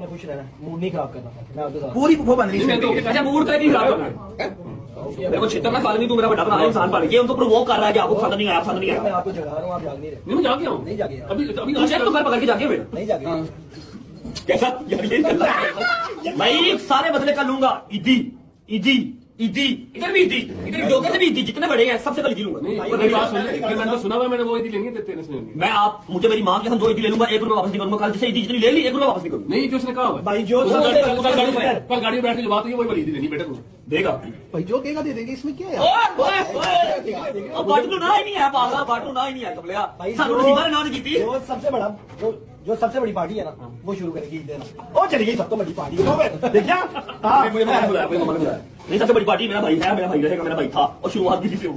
आपने खुश रहना, मूड नहीं खराब करना। मैं आपके साथ पूरी वो बन रही है। अच्छा मूड का नहीं खराब करना है। देखो छितर ना नहीं, तू मेरा बड़ा बना इंसान बन के उनको प्रोवोक कर रहा है कि आपको पसंद नहीं आया, पसंद नहीं मैं आया। आपको जगा रहा हूँ, आप जाग नहीं रहे। नहीं मैं जाके आऊँ, नहीं जागे अभी अभी तो घर पकड़ के जाके बेटा नहीं जागे। कैसा यार ये चल रहा है भाई, सारे बदले कर लूंगा। ईदी ईदी ईदी, इधर भी ईदी, इधर जो भी ईदी, जितने बड़े हैं सबसे पहले लूंगा। मेरी बात सुन ले, मैंने तो सुना हुआ, मैंने वो ईदी लेंगे तेरे से लेंगे। मैं आप मुझे मेरी माँ की कसम 2 ईदी ले लूंगा, 1 रुपया वापस नहीं करूंगा। कल जैसे ईदी जितनी ले ली 1 रुपया वापस नहीं करूंगा। नहीं जो उसने कहा हुआ है। भाई जो कल गाड़ी में बैठ के जो बात हुई वही वाली ईदी लेनी बेटा तुझे। देगा भाई जो देगा दे देंगे, इसमें क्या है? अब बाटू ना ही नहीं है पागला, बाटू ना ही नहीं है कबलिया भाई सानू नसीबा ने ना नहीं की थी। जो सबसे बड़ा जो सबसे बड़ी पार्टी है ना वो शुरू करेगी ईद देना। ओ चली गई सब तो बड़ी पार्टी देखिया। हाँ मुझे मम्मा ने बुलाया, मुझे मम्मा ने बुलाया। नहीं सबसे बड़ी पार्टी मेरा भाई है, मेरा भाई रहेगा, मेरा भाई था और शुरुआत भी से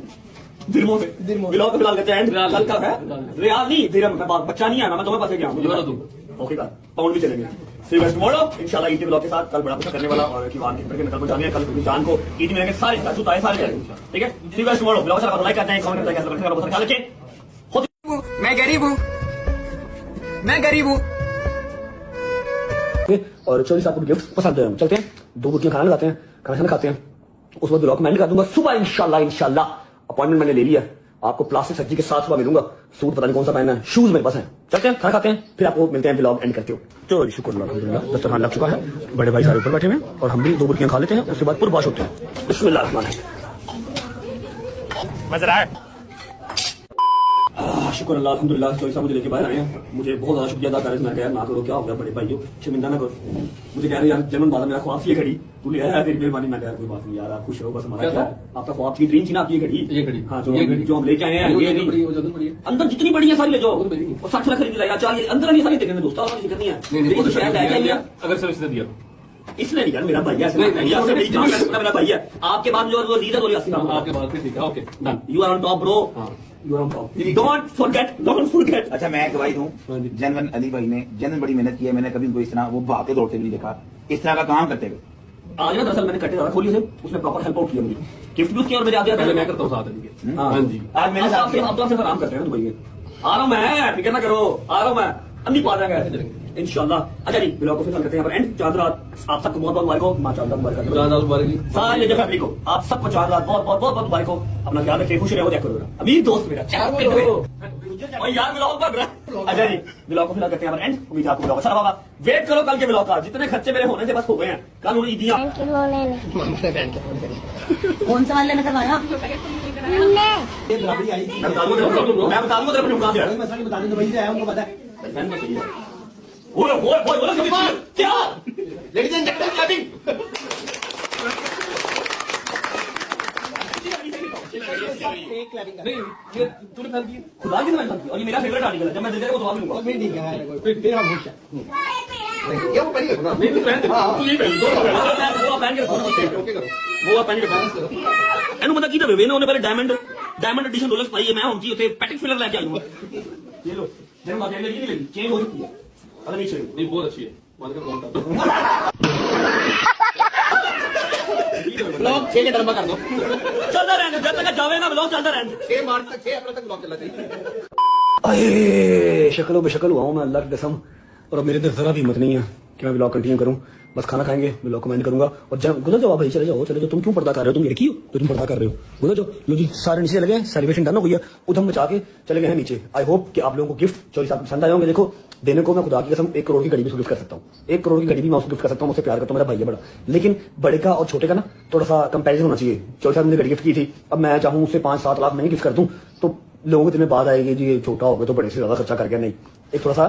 दिरमो से बिलाल को फिलहाल कहते हैं कल का है रियाल नहीं दिरम। मैं बच्चा नहीं है, मैं तुम्हें पास गया हूँ। ओके का पाउंड भी चलेंगे। सी वेस्ट मोड़ो इंशाल्लाह ईद के ब्लॉग के साथ कल बड़ा कुछ करने वाला और की बात करके निकल जाने कल जान को ईद में सारे जूता सारे जाएंगे। ठीक है सी वेस्ट मोड़ो ब्लॉग से लाइक करते हैं, कमेंट करते हैं, कैसा लगता है ख्याल रखें। मैं गरीब हूँ, मैं गरीब हूँ। और चौधरी साहब को गिफ्ट पसंद है, चलते हैं 2 बुटियां खाना लगाते हैं, खाना खाते हैं, उस वक्त ब्लॉग मैं कर दूंगा सुबह इंशाल्लाह। अपॉइंटमेंट मैंने ले लिया, आपको प्लास्टिक सर्जरी के साथ सुबह मिलूंगा। सूट पता नहीं कौन सा पहनना है, शूज मेरे पास हैं। चलते हैं खाना खाते हैं, फिर आपको मिलते हैं, ब्लॉग एंड करते हो। तो शुक्र अल्हम्दुलिल्लाह दस्तरखान लग चुका है, बड़े भाई सारे ऊपर बैठे हुए हैं और हम भी 2 बुटियां खा लेते हैं, उसके बाद पूर्वाश होते हैं। बिस्मिल्लाह रहमान रहीम। शुक्र अल्लाह अल्हम्दुलिल्लाह चौधरी साहब मुझे लेके बाहर आए हैं। मुझे बहुत ज्यादा शुक्रिया अदा कर रहे हैं। ना करो क्या हो गया बड़े भाई, शर्मिंदा ना करो। मुझे कह रहे यार जन्म बाला मेरा ख्वाब ये घड़ी तू ले आया, तेरी मेहरबानी। मैं कोई बात नहीं यार, आप खुश रहो बस। हमारा क्या आपका ख्वाब की ड्रीम थी ना आपकी ये घड़ी। हाँ जो हम लेके आए हैं ये नहीं, अंदर जितनी बड़ी है सारी ले जाओ और 60 लाख खरीद लाया। चार अंदर नहीं सारी देखेंगे दोस्तों, और दिक्कत नहीं है। अगर सर्विस ने दिया इसने नहीं यार, मेरा भाई है, मेरा भाई है। आपके बाद जो रीजन हो रही है आपके बाद ठीक है, okay done. You are on top bro, you are on top, don't forget. अच्छा मैं गवाही दूं, जनवन अली भाई ने जनवन बड़ी मेहनत की है। मैंने कभी उनको इस तरह वो भागते दौड़ते भी नहीं देखा, इस तरह का काम करते हुए। आज ना दरअसल मैंने कटे खोली से उसने प्रॉपर हेल्प आउट किया, मुझे गिफ्ट भी उसकी और मेरे आगे पहले मैं करता हूँ साथ अली। हाँ जी आज मैंने आपसे आराम करते हैं दुबई में। आ रहा हूँ मैं, फिक्र ना करो, आ रहा हूँ मैं, अंधी पा जाएगा इंशाल्लाह। अच्छा जी ब्लॉग को फिर करते हैं पर एंड। चांद रात आप सबको बहुत बहुत मुबारक हो, माँ चांद मुबारक सारे लेजर फैमिली को, आप सबको चांद रात बहुत बहुत बहुत मुबारक हो। अपना ख्याल रखिए, खुश रहो, करो अमीर दोस्त मेरा यार ब्लॉग पर। अच्छा जी ब्लॉग को फिलहाल करते हैं पर एंड। उम्मीद आपको ब्लॉग अच्छा लगा। वेट करो कल के ब्लॉग का, जितने खर्चे मेरे होने से बस हो गए हैं। कल उन्हें ईदियां कौन सा वाले ने करवाया? ये बराबरी आई थी। मैं बता दूंगा तेरे को कहां से कोई मसला नहीं, बता दें दुबई से आया उनको पता है। मैं बस यही है। ओए क्या लेडीज एंड जेंटलमैन क्लबिंग। नहीं ये तूने फैल की खुदा की मैं और ये मेरा फेवरेट आर्टिकल है, जब मैं दिल को दबा दूंगा। फिर ठीक है, फिर हम खुश हैं। ये वो पड़ी है ना? नहीं तू पहन दे, तू ये पहन दो वो पहन के रखो ना, ओके करो। वो पहन के रखो। ਇਹਨੂੰ ਪਤਾ ਕੀ ਦਵੇ ਵੇ ਨਾ, ਉਹਨੇ ਪਹਿਲੇ ਡਾਇਮੰਡ ਐਡੀਸ਼ਨ ਰੋਲੈਕਸ ਪਾਈ ਹੈ। ਮੈਂ ਹੁਣ ਜੀ ਉੱਥੇ ਪੈਟਿਕ ਫਿਲਰ ਲੈ ਕੇ ਆਈ ਹੂੰ। ये लो जब बात लगी नहीं लगी, चेंज हो सकती है। अगर नहीं चाहिए नहीं बहुत अच्छी है, बंद कर कौन कर ब्लॉग 6 के कर दो, चलता रहने जब तक जावेगा ब्लॉग चलता रहने। 6 मार्च तक 6 अप्रैल तक ब्लॉग चलना चाहिए। अरे शक्लो बेशक्ल हुआ हूँ मैं अल्लाह की कसम, और अब मेरे अंदर जरा भी हिम्मत नहीं है कि मैं ब्लॉग कंटिन्यू करूँ। बस खाना खाएंगे, ब्लॉग को मैं करूंगा और जब गुजर जाओ भाई, चले जाओ। तुम क्यों पर्दा कर रहे हो? तुम लड़की हो तो तुम पर्दा कर रहे हो। गुजर जाओ। लो जी सारे नीचे लगे, सेलिब्रेशन डन हो गई है, उधम मचा के चले गए हैं नीचे। आई होप कि आप लोगों को गिफ्ट चौधरी साहब पसंद आए होंगे। देखो देने को मैं खुदा की कसम 1 करोड़ की घड़ी भी गिफ्ट कर सकता हूँ, 1 करोड़ की घड़ी भी मैं उसको गिफ्ट कर सकता हूँ। मुझसे प्यार करता हूँ, मेरा भाई है बड़ा, लेकिन बड़े का और छोटे का ना थोड़ा सा कंपेरिजन होना चाहिए। चौधरी साहब ने घड़ी गिफ्ट की थी, अब मैं चाहूँ उससे 5-7 लाख मैं गिफ्ट कर दूँ तो लोगों के दिल में बात आएगी जी ये छोटा हो गया तो बड़े से ज्यादा खर्चा कर गया। नहीं, एक थोड़ा सा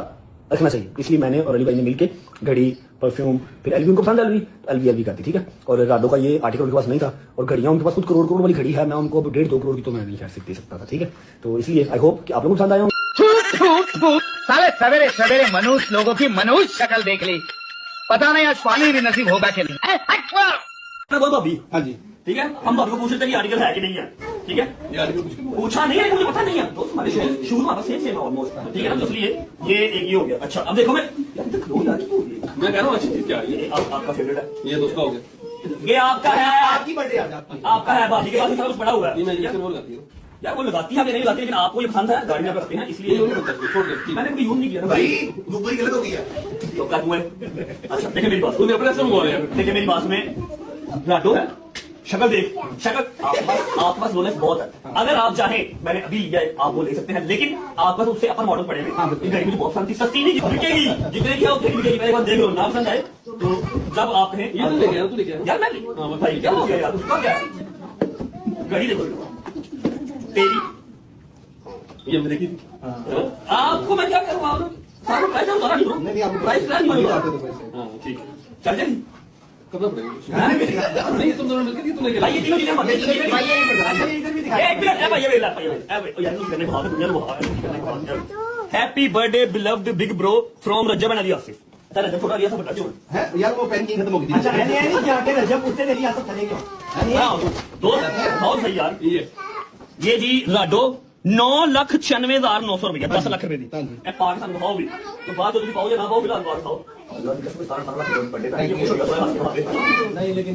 रखना चाहिए। इसलिए मैंने और अली भाई ने मिलकर घड़ी, परफ्यूम, फिर एलवी उनको पसंद है, एलवी कर दी। ठीक है, और राडो का ये आर्टिकल उनके पास नहीं था और घड़ियां उनके पास खुद करोड़ वाली घड़ी है। मैं उनको 1.5-2 करोड़ की तो मैं नहीं दे सकता था। ठीक है, तो इसलिए आई होप कि आप लोगों को पसंद आया होंगे। साले सवेरे सवेरे मनुष्य लोगों की मनुष्य शक्ल देख ली, पता नहीं आज पानी भी नसीब होगा कि नहीं। मैं बोल भाभी, हाँ जी ठीक है, हम भाभी को पूछ रहे थे कि आर्टिकल है कि नहीं है। ठीक है, ये आर्टिकल पूछा नहीं है, मुझे पता नहीं है दोस्त, हमारे शूज हमारा सेम ऑलमोस्ट। ठीक है ना, तो इसलिए ये एक ये हो गया। अच्छा अब देखो मैं मैं कह रहा हूँ अच्छी चीज क्या है ये आपका फेवरेट है, ये दोस्त का हो गया, ये आपका है, आपकी बर्थडे आज आपकी आपका है, भाभी के पास सारा कुछ पड़ा हुआ है। ये मैं इंजेक्शन बोल जाती हूँ। यार वो लगाती है नहीं लगाती, लेकिन आपको ये पसंद है, गाड़ी में आप रखते हैं इसलिए मैंने कभी यूज नहीं किया ना भाई ऊपर ही गलत हो गया तो क्या हुआ है? अच्छा देखिए मेरी बात, तूने अपने से मंगवा लिया। देखिए मेरी बात में राटो है, शक्ल देख, शक्ल आपके पास नॉलेज बहुत है, अगर आप चाहें मैंने अभी लिया है आप वो ले सकते हैं, लेकिन आपके पास उससे अपन मॉडल पड़ेंगे। ये गाड़ी मुझे बहुत पसंद थी, सस्ती नहीं बिकेगी, जितने की उतने की बिकेगी, मेरे पास देख लो ना पसंद आए तो जब आप कहें ये तो लेके आया, तू लेके आया। यार मैं भाई क्या हो गया यार, उसका क्या है? गाड़ी देखो तेरी ये हमने देखी थी। आपको मैं क्या करूँगा, सारा पैसा उतारा नहीं दूँ, प्राइस प्लान नहीं बनवा, हाँ ठीक है। चल जाएगी कब पड़ेगा नहीं, तुम दोनों मिलकर तुम लेके भाई ये तीनों चीजें मत एक मिनट है भाई, ये ले ला भाई यार नहीं करने बहुत दुनिया को happy birthday beloved big bro from Rajab and Ali Asif. तेरा रजब छोटा लिया था बता क्यों है यार वो पेन की खत्म हो गई थी अच्छा मैंने नहीं क्या के रजब उठते तेरी आदत चले गए हां दोस्त बहुत सही यार। ये जी राडो 9,96,900 रुपया 10 ਲੱਖ ਰੁਪਏ ਦੀ ਇਹ ਪਾਕਿਸਤਾਨ ਦਿਖਾਓ ਵੀ तो बाद जो पाओ या ना पाओ फिलहाल बात खाओ नहीं लेकिन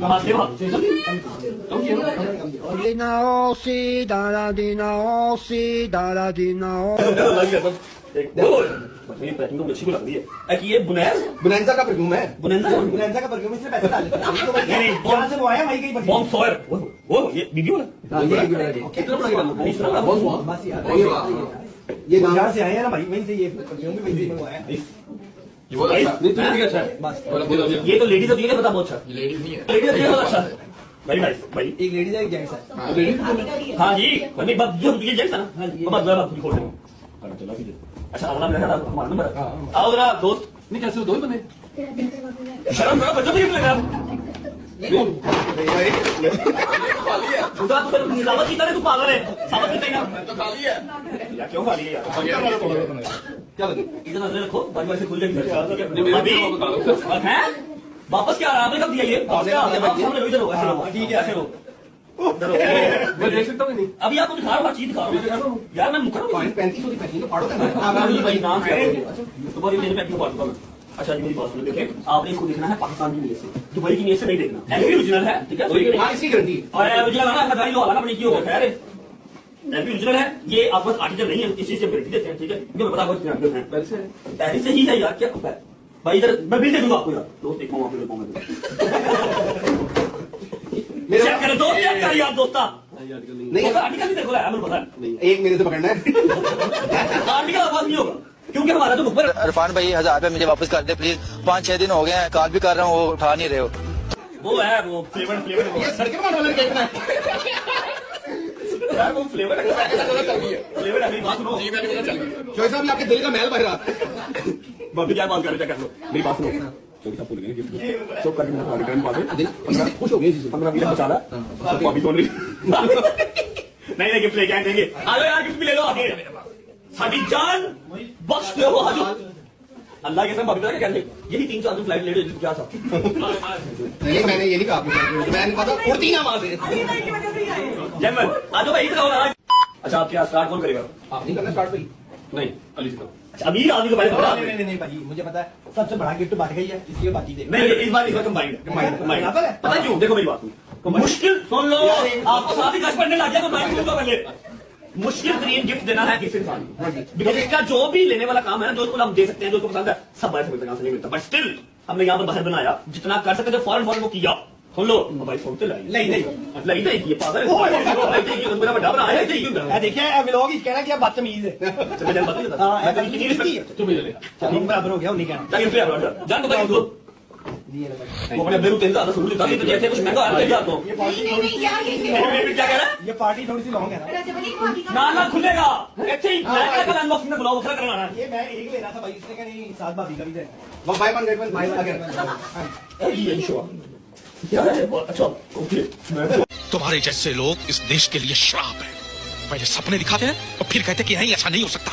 ये बुनैंजा का परफ्यूम है बुनेंजा का परफ्यूम इसमें पैसे डाले यहाँ से वो आया वही कहीं बॉम्ब सॉयर वो ये वीडियो ना कितना बड़ा गिरा बहुत बहुत बस यार ये यहाँ से आए हैं ना भाई वहीं से ये परफ्यूम भी वहीं से मंगवाया है ये बोला नहीं तूने क्या अच्छा है ये तो लेडीज होती है पता बहुत अच्छा लेडीज नहीं है लेडीज होती है बहुत अच्छा वेरी नाइस भाई एक लेडीज है एक जेंट्स है हाँ जी नहीं बस ये होती है जेंट्स है ना बस मैं खुद खोल चला कीजिए। अच्छा अगला मेरा हमारा नंबर आओ जरा दोस्त नहीं कैसे दो ही बने शर्म करो बच्चों को लगा साबत की तरह तू पागल है साबत की तरह तो खाली है यार क्यों खा लिया यार क्या लगे इधर नजर रखो बारी से खुल जाएगी मेरे अभी को हैं वापस क्या आपने कब दिया ये सामने लो इधर लो ऐसे लो ठीक है ऐसे लो मैं देख सकता हूँ नहीं अभी आपको दिखा रहा हूँ हर चीज दिखा रहा हूँ यार मैं मुकर 3500 की पैकिंग तो फाड़ो भाई नाम क्या है तो बोलिए मेरे पैकिंग पढ़ दूंगा अच्छा जी मेरी बात सुनो देखें आपने इसको देखना है पाकिस्तान की नीयत से दुबई की नीयत से नहीं देखना एलपी ओरिजिनल है ठीक है हाँ इसकी गारंटी और ओरिजिनल है ना खदाई लो हालांकि अपनी की होगा खैर एलपी ओरिजिनल है ये आपको आर्टिकल नहीं है इस चीज से गारंटी देते हैं ठीक है क्योंकि मैं बता बहुत हैं पैसे पैरिस से ही है यार क्या है भाई इधर मैं बिल दे दूंगा आपको यार दोस्त देखो आपको देखो चेक करो दोस्त चेक कर यार दोस्ता नहीं आर्टिकल नहीं देखो यार मुझे पता है एक मेरे से पकड़ना है आर्टिकल आवाज नहीं होगा क्योंकि हमारा तो ऊपर इरफान भाई 1000 रुपए मुझे वापस कर दे प्लीज 5-6 दिन हो गए हैं कॉल भी कर रहा हूँ वो उठा नहीं रहे हो वो है वो फ्लेवर ये सड़के पर वाला देखना है यार वो फ्लेवर फ्लेवर है मेरी बात सुनो चौधरी साहब ये आपके दिल का महल भर रहा बाबी क्या बात कर रहे कर लो मेरी बात सुनो चौधरी साहब भूल गए गिफ्ट चुप कर मैं तुम्हारे ग्रैंड फादर दिल खुश हो गए 15 मिनट बचा रहा बाबी सुन रही नहीं गिफ्ट लेके आए देंगे आ जाओ यार गिफ्ट भी ले लो आगे साडी जान बख्श दो आज अल्लाह के साथ क्या कहते यही 3-4 दिन फ्लाइट लेट हो क्या था नहीं मैंने ये नहीं कहा मैंने पता उड़ती ना वहां से जैमन आ जाओ भाई इधर आओ आज अच्छा आप क्या स्टार्ट कौन करेगा आप नहीं करना स्टार्ट भाई नहीं अली जी अच्छा अमीर आदमी को पहले बता नहीं भाई मुझे पता है सबसे बड़ा गिफ्ट बांट गई है इसलिए बाकी दे नहीं इस बार इसका कंबाइंड पता क्यों देखो मेरी बात मुश्किल सुन लो आपको साथ ही कष्ट पड़ने लग गया तो माइक सुन लो पहले मुश्किल तरीन गिफ्ट देना है किसी इंसान को बिकॉज इसका जो भी लेने वाला काम है ना जो उसको हम दे सकते हैं जो उसको पसंद है सब बाहर से मिलता नहीं मिलता बट स्टिल हमने यहाँ पर बाहर बनाया जितना कर सकते थे फौरन वो किया सुन लो भाई सुनते नहीं ये पागल मेरा बड़ा बना है देखिए व्लॉग ही कहना कि आप बदतमीज है तुम ही ले बराबर हो गया उन्हीं कहना जान तो भाई वो अपने बेरू तेल ज्यादा सुन लेता तो जैसे कुछ महंगा आ गया तो ये पार्टी थोड़ी सी क्या कह रहा है ये पार्टी थोड़ी सी लॉन्ग है ना ना खुलेगा ऐसे ही मैं क्या अनबॉक्सिंग में बुलाओ वखरा करना है ये मैं एक ले रहा था भाई इसने कहा नहीं साथ भाभी का भी दे वो by one get one by one ये शो क्या है अच्छा ओके तुम्हारे जैसे लोग इस देश के लिए श्राप है। पहले सपने दिखाते हैं और फिर कहते हैं कि नहीं ऐसा नहीं हो सकता।